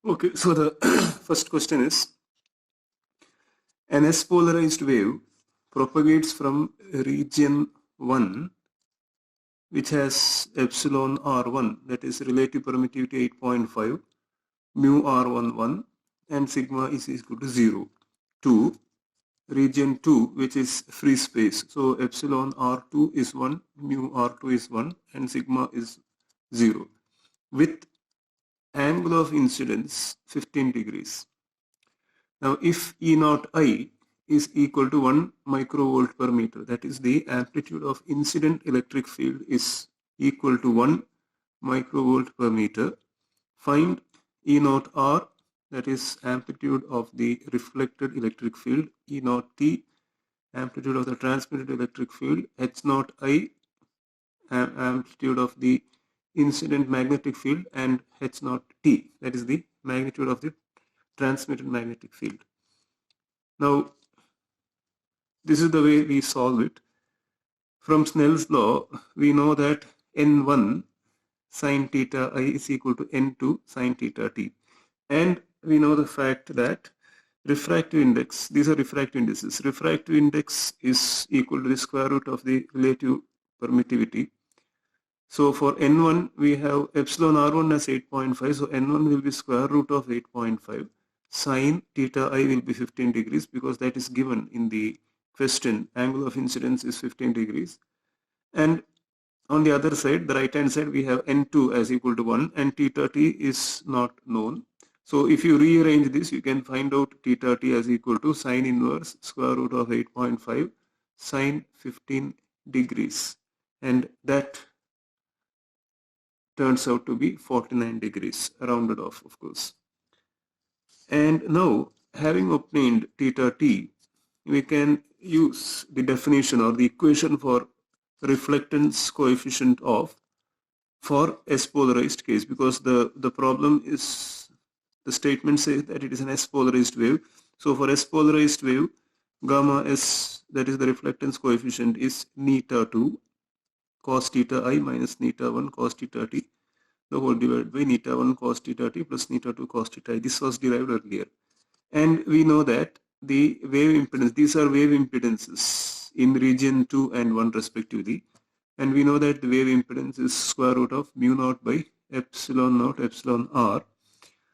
Okay, so the first question is, an S-polarized wave propagates from region 1, which has epsilon R1, that is relative permittivity 8.5, mu R11, and sigma is equal to 0, to region 2, which is free space. So epsilon R2 is 1, mu R2 is 1, and sigma is 0, with angle of incidence 15 degrees. Now, if E naught I is equal to 1 microvolt per meter, that is the amplitude of incident electric field is equal to 1 microvolt per meter, find E naught R, that is amplitude of the reflected electric field, E naught T, amplitude of the transmitted electric field, H naught I, amplitude of the incident magnetic field, and H naught T, that is the magnitude of the transmitted magnetic field. Now, this is the way we solve it. From Snell's law, we know that N1 sine theta I is equal to N2 sine theta T. And we know the fact that refractive index, these are refractive indices. Refractive index is equal to the square root of the relative permittivity. So for N1, we have epsilon R1 as 8.5. So N1 will be square root of 8.5. Sine theta I will be 15 degrees because that is given in the question. Angle of incidence is 15 degrees. And on the other side, the right hand side, we have N2 as equal to 1 and theta T is not known. So if you rearrange this, you can find out theta T as equal to sine inverse square root of 8.5 sine 15 degrees. And that turns out to be 49 degrees, rounded off, of course. And now, having obtained theta T, we can use the definition or the equation for reflectance coefficient of for S-polarized case, because the problem is, the statement says that it is an S-polarized wave. So for S-polarized wave, gamma S, that is the reflectance coefficient, is neta 2 cos theta I minus neta 1 cos theta T, the whole divided by neta 1 cos theta T plus neta 2 cos theta I. This was derived earlier. And we know that the wave impedance, these are wave impedances in region 2 and 1 respectively. And we know that the wave impedance is square root of mu naught by epsilon naught epsilon r.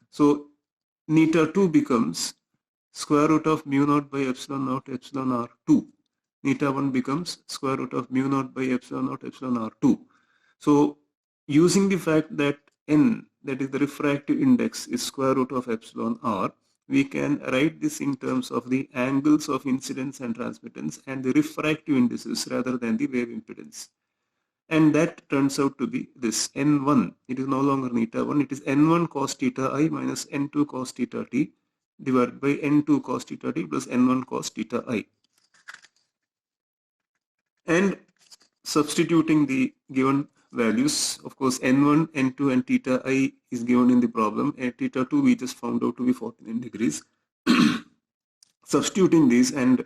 So neta 2 becomes square root of mu naught by epsilon naught epsilon r2. Neta 1 becomes square root of mu naught by epsilon naught epsilon r2. So using the fact that n, that is the refractive index, is square root of epsilon r, we can write this in terms of the angles of incidence and transmittance and the refractive indices rather than the wave impedance. And that turns out to be this N1. It is no longer neta 1. It is N1 cos theta I minus N2 cos theta T divided by N2 cos theta T plus N1 cos theta I. And substituting the given values, of course, N1, N2 and theta I is given in the problem, and theta 2 we just found out to be 49 degrees. Substituting these and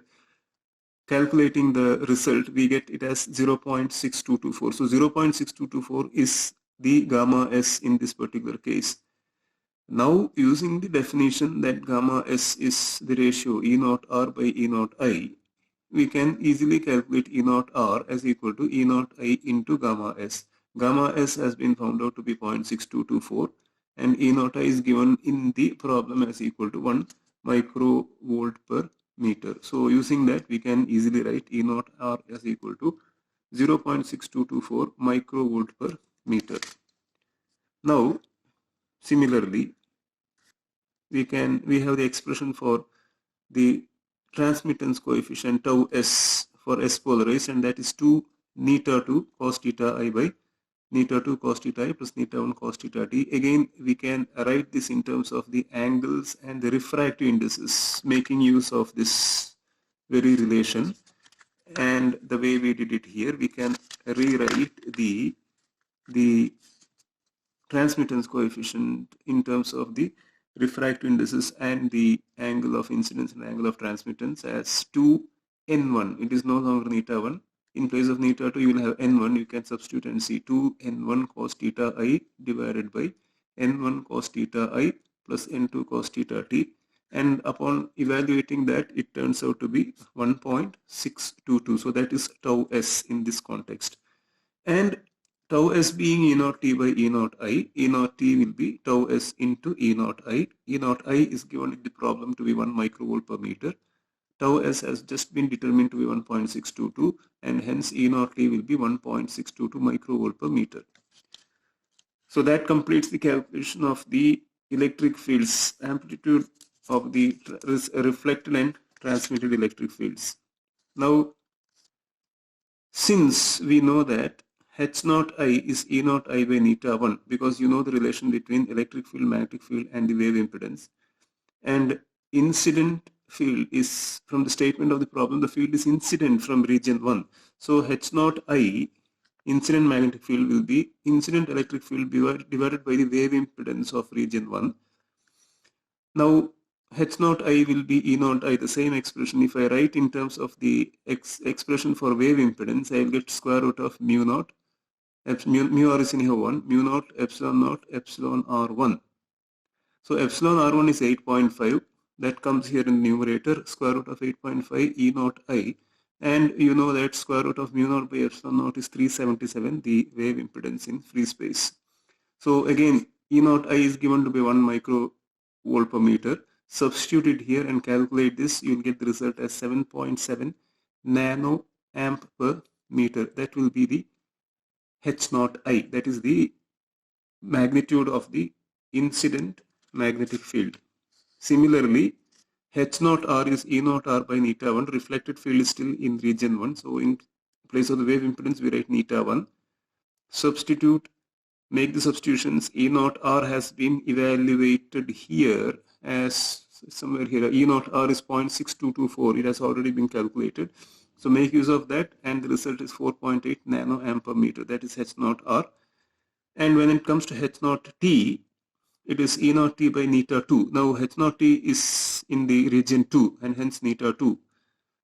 calculating the result, we get it as 0.6224. So 0.6224 is the gamma S in this particular case. Now, using the definition that gamma S is the ratio E naught R by E naught I, we can easily calculate E naught R as equal to E naught I into gamma S. Gamma S has been found out to be 0.6224 and E naught I is given in the problem as equal to 1 microvolt per meter. So using that, we can easily write E naught R as equal to 0.6224 microvolt per meter. Now, similarly, we have the expression for the transmittance coefficient tau S for S polarized, and that is 2 neta 2 cos theta I by neta 2 cos theta I plus neta 1 cos theta T. Again, we can write this in terms of the angles and the refractive indices, making use of this very relation. And the way we did it here, we can rewrite the transmittance coefficient in terms of the refractive indices and the angle of incidence and angle of transmittance as 2n1. It is no longer neta 1. In place of neta 2, you will have n1. You can substitute and see 2n1 cos theta I divided by n1 cos theta I plus n2 cos theta t, and upon evaluating that, it turns out to be 1.622. So that is tau s in this context. And tau s being E naught t by E naught I, E naught t will be tau s into E naught I. E naught I is given in the problem to be 1 microvolt per meter. Tau s has just been determined to be 1.622, and hence E naught t will be 1.622 microvolt per meter. So that completes the calculation of the electric fields, amplitude of the reflected and transmitted electric fields. Now, since we know that H naught I is E naught I by neta 1, because you know the relation between electric field, magnetic field, and the wave impedance, and incident field is, from the statement of the problem, the field is incident from region 1. So H naught I, incident magnetic field, will be incident electric field divided by the wave impedance of region 1. Now, H naught I will be E naught I, the same expression. If I write in terms of the expression for wave impedance, I will get square root of mu naught, mu r is in here 1, mu naught epsilon r1. So epsilon r1 is 8.5. That comes here in the numerator, square root of 8.5 E naught I. And you know that square root of mu naught by epsilon naught is 377, the wave impedance in free space. So again, E naught I is given to be 1 microvolt per meter. Substitute it here and calculate this. You will get the result as 7.7 nano amp per meter. That will be the H naught I. That is the magnitude of the incident magnetic field. Similarly, H naught R is E naught R by neta 1. Reflected field is still in region 1. So in place of the wave impedance, we write neta 1. Substitute, make the substitutions. E naught R has been evaluated here as somewhere here. E naught R is 0.6224. It has already been calculated. So make use of that, and the result is 4.8 nano amp per meter. That is H naught R. And when it comes to H naught T, it is E naught T by neta 2. Now H naught T is in the region 2, and hence neta 2,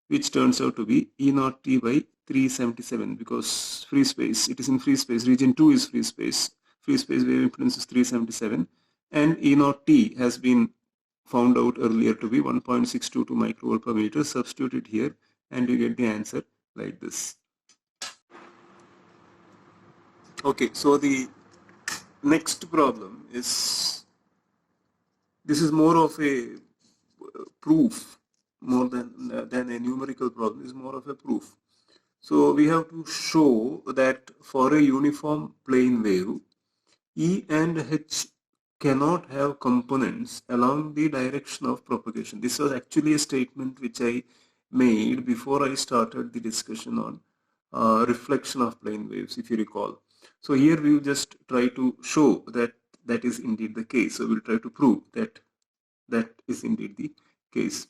which turns out to be E naught T by 377, because free space, it is in free space. Region 2 is free space. Free space wave impedance is 377, and E naught T has been found out earlier to be 1.622 microvolt per meter. Substitute it here, and you get the answer like this. Okay, so the next problem is, this is more of a proof, more than a numerical problem, is more of a proof. So we have to show that for a uniform plane wave, E and H cannot have components along the direction of propagation. This was actually a statement which I made before I started the discussion on reflection of plane waves, if you recall. So here we will just try to show that that is indeed the case. So we'll try to prove that that is indeed the case.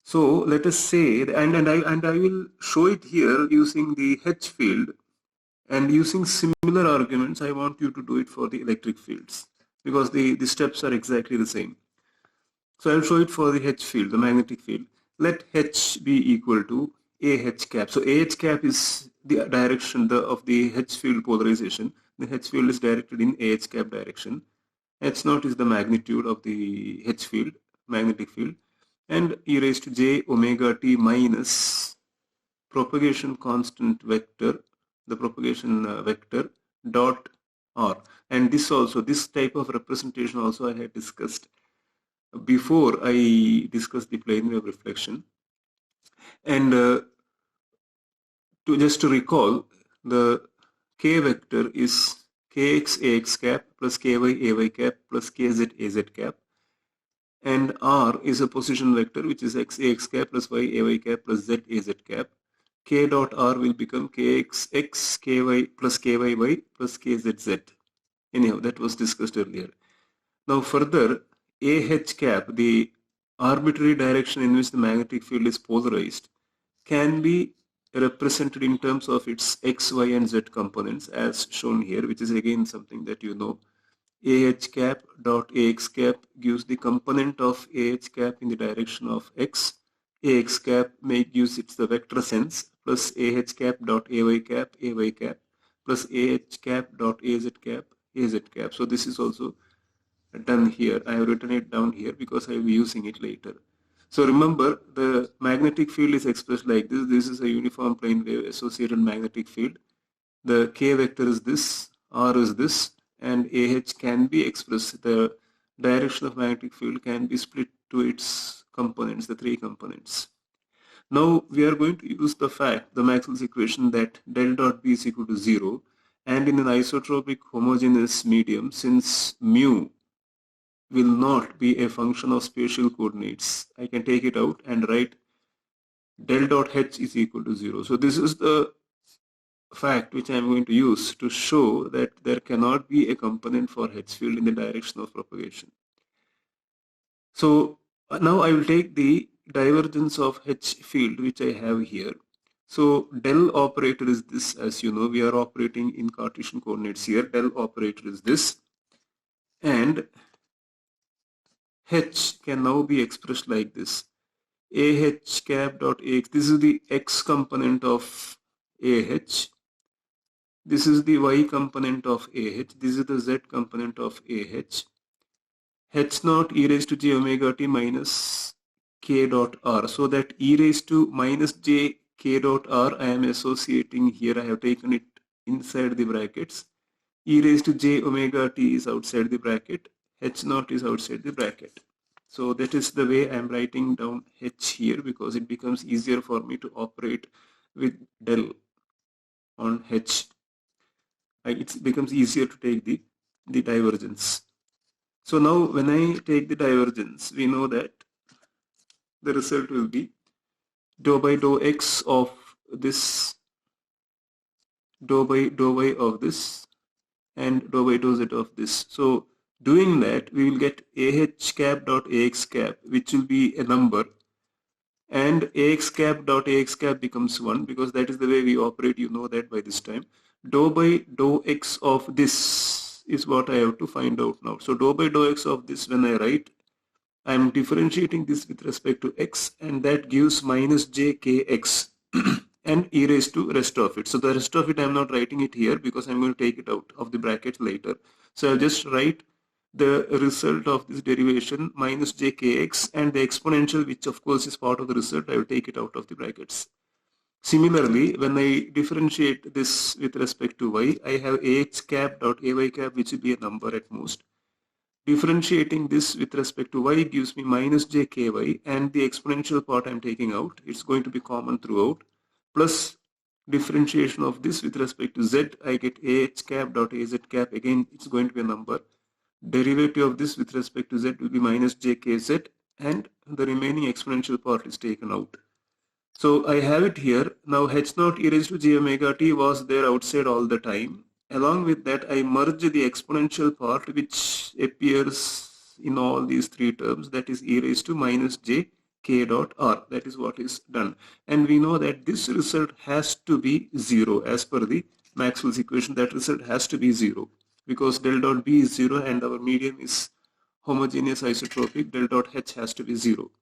So let us say, and I will show it here using the H field, and using similar arguments, I want you to do it for the electric fields, because the steps are exactly the same. So I'll show it for the H field, the magnetic field. Let H be equal to AH cap. So AH cap is the direction of the H field polarization. The H field is directed in AH cap direction. H naught is the magnitude of the H field, magnetic field, and e raised to j omega t minus propagation constant vector, the propagation vector dot r. And this also, this type of representation also I had discussed before I discussed the plane wave reflection. And to recall, the k vector is kx ax cap plus ky ay cap plus kz az cap, and r is a position vector which is x ax cap plus y ay cap plus z az cap. K dot r will become kx x ky plus ky y plus kz z. Anyhow, that was discussed earlier. Now further, ah cap, the arbitrary direction in which the magnetic field is polarized, can be represented in terms of its x, y, and z components as shown here, which is again something that you know. Ah cap dot ax cap gives the component of ah cap in the direction of x. Ax cap gives it the vector sense, plus ah cap dot ay cap plus ah cap dot az cap. So this is also done here. I have written it down here because I will be using it later. So remember, the magnetic field is expressed like this. This is a uniform plane wave associated magnetic field. The K vector is this, R is this, and AH can be expressed. The direction of magnetic field can be split to its components, the three components. Now we are going to use the fact, the Maxwell's equation, that del dot B is equal to 0, and in an isotropic homogeneous medium, since mu will not be a function of spatial coordinates, I can take it out and write del dot H is equal to 0. So this is the fact which I am going to use to show that there cannot be a component for H field in the direction of propagation. So now I will take the divergence of H field which I have here. So del operator is this, as you know, we are operating in Cartesian coordinates here. Del operator is this, and H can now be expressed like this. AH cap dot AX, this is the X component of AH. This is the Y component of AH. This is the Z component of AH. H naught e raised to j omega t minus k dot r. So that e raised to minus j k dot r I am associating here. I have taken it inside the brackets. E raised to j omega t is outside the bracket. H naught is outside the bracket. So that is the way I am writing down H here, because it becomes easier for me to operate with del on H. It becomes easier to take the divergence. So now when I take the divergence, we know that the result will be dou by dou x of this, dou by dou y of this, and dou by dou z of this. So doing that, we will get AH cap dot AX cap, which will be a number, and AX cap dot AX cap becomes 1, because that is the way we operate, you know that by this time. Dou by dou x of this is what I have to find out now. So dou by dou x of this, when I write, I am differentiating this with respect to x, and that gives minus jkx and e raised to rest of it. So the rest of it I am not writing it here because I am going to take it out of the bracket later. So I'll just write the result of this derivation minus jkx, and the exponential, which of course is part of the result, I will take it out of the brackets. Similarly, when I differentiate this with respect to y, I have AX cap dot AY cap, which will be a number at most. Differentiating this with respect to y gives me minus jky, and the exponential part I'm taking out, it's going to be common throughout, plus differentiation of this with respect to z, I get AH cap dot AZ cap, again it's going to be a number. Derivative of this with respect to z will be minus jkz, and the remaining exponential part is taken out. So I have it here. Now H naught e raised to j omega t was there outside all the time. Along with that, I merge the exponential part, which appears in all these three terms, that is e raised to minus j k dot r. That is what is done. And we know that this result has to be 0 as per the Maxwell's equation. That result has to be 0 because del dot b is 0 and our medium is homogeneous isotropic. Del dot h has to be 0.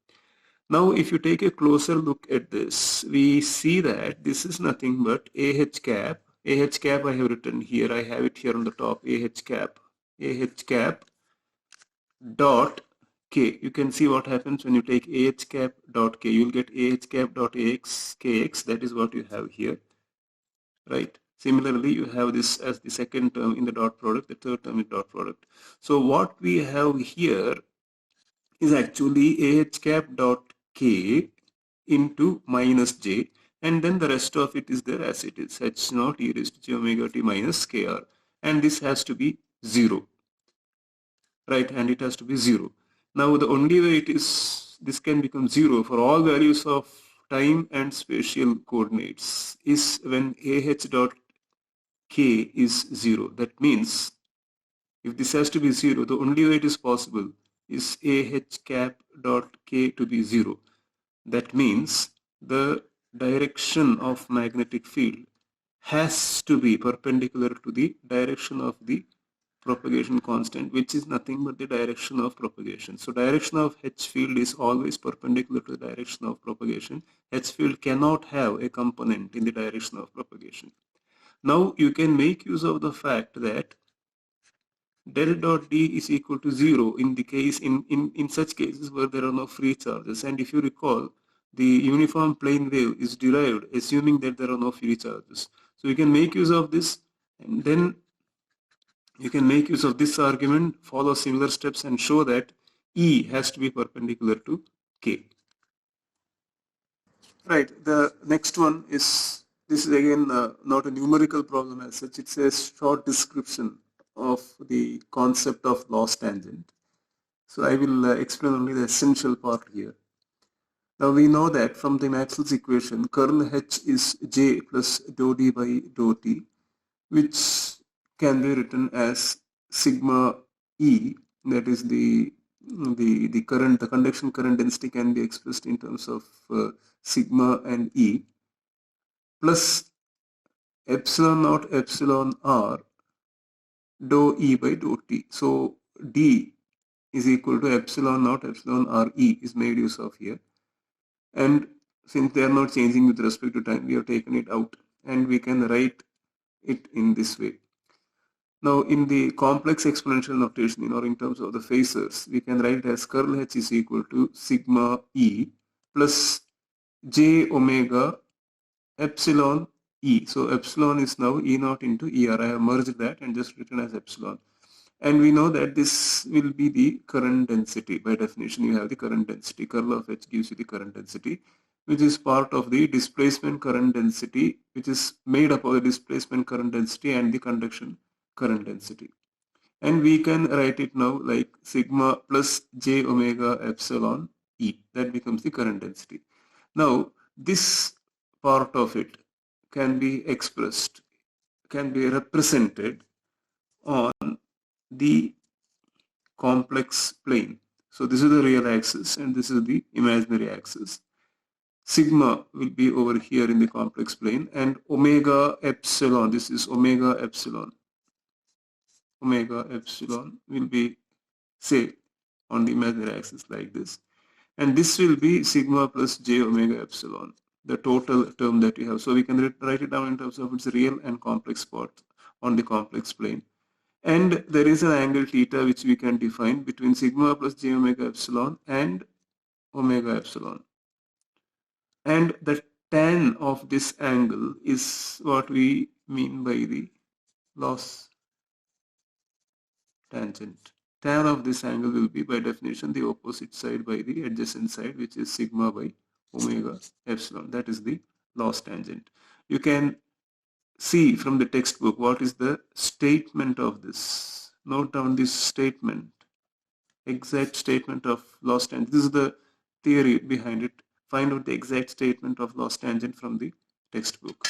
Now, if you take a closer look at this, we see that this is nothing but AH cap. AH cap I have written here, I have it here on the top, AH cap dot K. You can see what happens when you take AH cap dot K. You will get AH cap dot AX KX, that is what you have here, right? Similarly, you have this as the second term in the dot product, the third term in dot product. So what we have here is actually AH cap dot K into minus J, and then the rest of it is there as it is, H naught e raised to j omega t minus KR, and this has to be 0, right? And it has to be 0. Now the only way this can become 0 for all values of time and spatial coordinates is when AH dot K is 0. That means if this has to be 0, the only way it is possible is AH cap dot K to be 0. That means the direction of magnetic field has to be perpendicular to the direction of the propagation constant, which is nothing but the direction of propagation. So direction of H field is always perpendicular to the direction of propagation. H field cannot have a component in the direction of propagation. Now you can make use of the fact that del dot D is equal to 0 in the case in such cases where there are no free charges. And if you recall, the uniform plane wave is derived assuming that there are no free charges. So you can make use of this, and then you can make use of this argument, follow similar steps, and show that E has to be perpendicular to K. Right, the next one is, this is again not a numerical problem as such, it's a short description of the concept of loss tangent. So I will explain only the essential part here. Now we know that from the Maxwell's equation, curl H is J plus dou D by dou T, which can be written as sigma E, that is the current, the conduction current density can be expressed in terms of sigma and E, plus epsilon naught epsilon R dou E by dou T. So D is equal to epsilon naught epsilon R E is made use of here. And since they are not changing with respect to time, we have taken it out and we can write it in this way. Now in the complex exponential notation, or in terms of the phasors, we can write it as curl H is equal to sigma E plus J omega epsilon E. So epsilon is now E naught into ER. I have merged that and just written as epsilon. And we know that this will be the current density. By definition, you have the current density. Curl of H gives you the current density, which is part of the displacement current density, which is made up of the displacement current density and the conduction current density. And we can write it now like sigma plus J omega epsilon E. That becomes the current density. Now, this part of it can be expressed, can be represented on the complex plane. So this is the real axis and this is the imaginary axis. Sigma will be over here in the complex plane, and omega epsilon, this is omega epsilon. Omega epsilon will be, say, on the imaginary axis like this. And this will be sigma plus J omega epsilon, the total term that you have. So we can write it down in terms of its real and complex part on the complex plane. And there is an angle theta which we can define between sigma plus J omega epsilon and omega epsilon. And the tan of this angle is what we mean by the loss tangent. Tan of this angle will be by definition the opposite side by the adjacent side, which is sigma by omega epsilon. That is the loss tangent. You can see from the textbook what is the statement of this. Note down this statement, exact statement of loss tangent. This is the theory behind it. Find out the exact statement of loss tangent from the textbook.